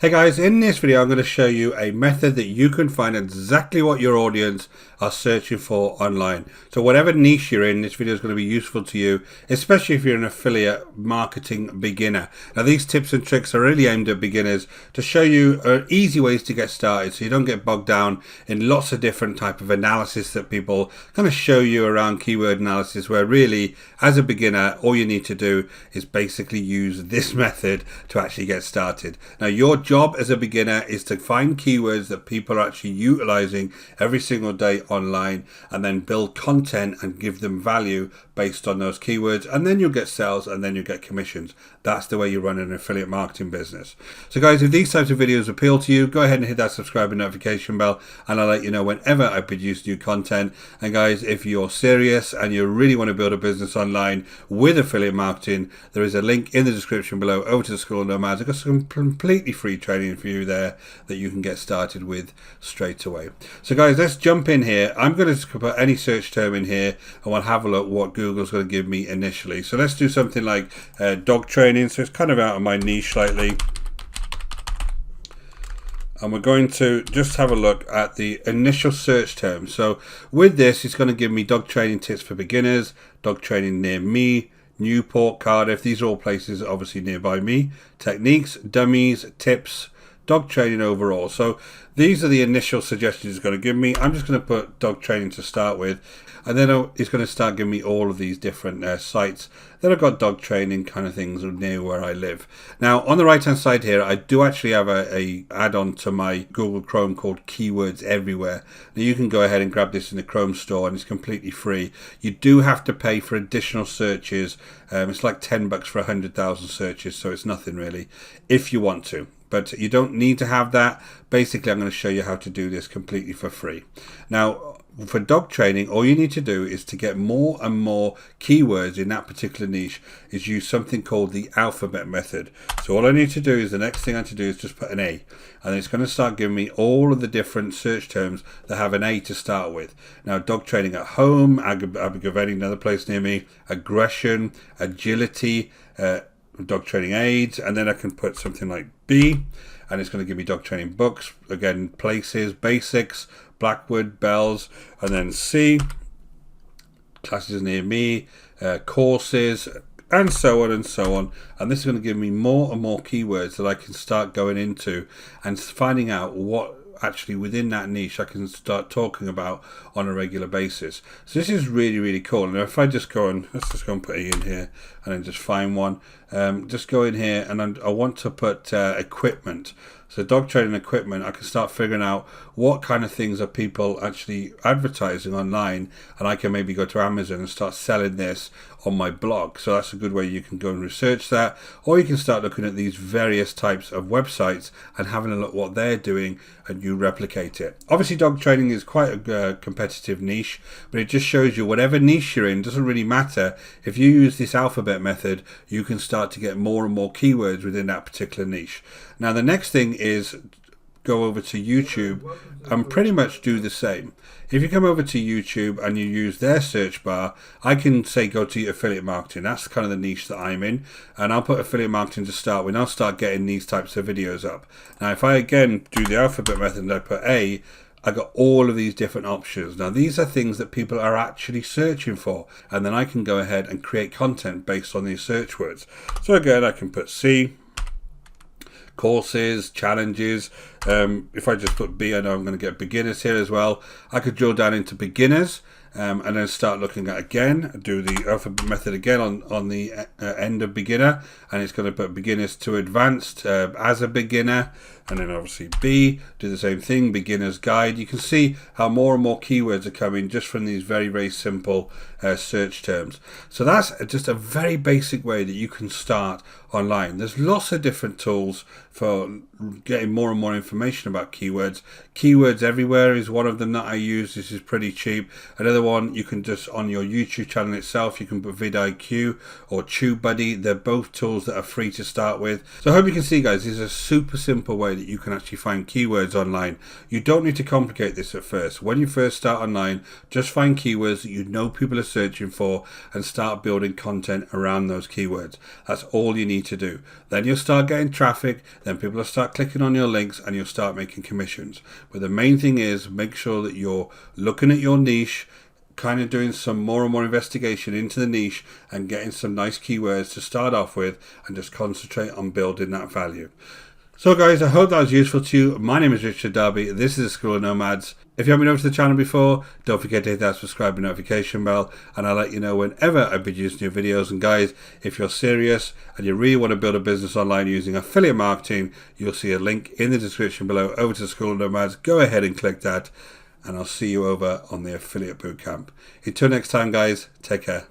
Hey guys, in this video I'm going to show you a method that you can find exactly what your audience are searching for online. So whatever niche you're in, this video is going to be useful to you, especially if you're an affiliate marketing beginner. Now these tips and tricks are really aimed at beginners to show you easy ways to get started so you don't get bogged down in lots of different type of analysis that people kind of show you around keyword analysis, where really as a beginner all you need to do is basically use this method to actually get started. Now your job as a beginner is to find keywords that people are actually utilizing every single day online, and then build content and give them value based on those keywords, and then you'll get sales and then you'll get commissions. That's the way you run an affiliate marketing business. So guys, if these types of videos appeal to you, go ahead and hit that subscribe and notification bell, and I'll let you know whenever I produce new content. And guys, if you're serious and you really want to build a business online with affiliate marketing, there is a link in the description below over to the School of Nomads. I've got some completely free training for you there that you can get started with straight away. So guys, let's jump in here. I'm going to put any search term in here and we'll have a look what Google's going to give me initially. So let's do something like dog training. So it's kind of out of my niche slightly. And we're going to just have a look at the initial search term. So with this, it's going to give me dog training tips for beginners, dog training near me, Newport, Cardiff. These are all places obviously nearby me. Techniques, dummies, tips, dog training overall. So these are the initial suggestions it's going to give me. I'm just going to put dog training to start with, and then it's going to start giving me all of these different sites that have got dog training kind of things near where I live. Now on the right hand side here, I do actually have a add-on to my Google Chrome called Keywords Everywhere. Now you can go ahead and grab this in the Chrome store and it's completely free. You do have to pay for additional searches. It's like $10 for 100,000 searches, so it's nothing really if you want to. But you don't need to have that. Basically, I'm going to show you how to do this completely for free. Now, for dog training, all you need to do is to get more and more keywords in that particular niche is use something called the alphabet method. So all I need to do is, the next thing I need to do is just put an A, and it's going to start giving me all of the different search terms that have an A to start with. Now, dog training at home, aggravating, another place near me, aggression, agility, dog training aids, and then I can put something like B, and it's going to give me dog training books, again places, basics, Blackwood, Bells, and then C, classes near me, courses, and so on and so on. And this is going to give me more and more keywords that I can start going into and finding out what actually within that niche I can start talking about on a regular basis. So this is really, really cool. And if I just go and let's just go and put E in here and then just find one, just go in here, and I want to put equipment. So dog training equipment, I can start figuring out what kind of things are people actually advertising online, and I can maybe go to Amazon and start selling this on my blog. So that's a good way you can go and research that, or you can start looking at these various types of websites and having a look what they're doing and you replicate it. Obviously dog training is quite a competitive niche, but it just shows you whatever niche you're in, doesn't really matter. If you use this alphabet method, you can start to get more and more keywords within that particular niche. Now the next thing is go over to YouTube and pretty much do the same. If you come over to YouTube and you use their search bar, I can say go to affiliate marketing. That's kind of the niche that I'm in, and I'll put affiliate marketing to start with. I'll start getting these types of videos up. Now if I again do the alphabet method and I put A, I got all of these different options. Now these are things that people are actually searching for, and then I can go ahead and create content based on these search words. So again, I can put C, courses, challenges. If I just put B, I know I'm going to get beginners here as well. I could drill down into beginners and then start looking at, again, do the alphabet method again on the end of beginner, and it's going to put beginners to advanced as a beginner, and then obviously B, do the same thing, beginner's guide. You can see how more and more keywords are coming just from these very, very simple search terms. So that's just a very basic way that you can start online. There's lots of different tools for getting more and more information about keywords. Keywords Everywhere is one of them that I use. This is pretty cheap. Another one, you can just on your YouTube channel itself, you can put vidIQ or TubeBuddy. They're both tools that are free to start with. So I hope you can see, guys, this is a super simple way that you can actually find keywords online. You don't need to complicate this at first. When you first start online, just find keywords that you know people are searching for and start building content around those keywords. That's all you need to do. Then you'll start getting traffic, then people will start start clicking on your links and you'll start making commissions. But the main thing is make sure that you're looking at your niche, kind of doing some more and more investigation into the niche and getting some nice keywords to start off with, and just concentrate on building that value. So guys, I hope that was useful to you. My name is Richard Darby. This is the School of Nomads. If you haven't been over to the channel before, don't forget to hit that subscribe and notification bell, and I'll let you know whenever I produce new videos. And guys, if you're serious and you really want to build a business online using affiliate marketing, you'll see a link in the description below over to the School of Nomads. Go ahead and click that, and I'll see you over on the affiliate bootcamp. Until next time guys, take care.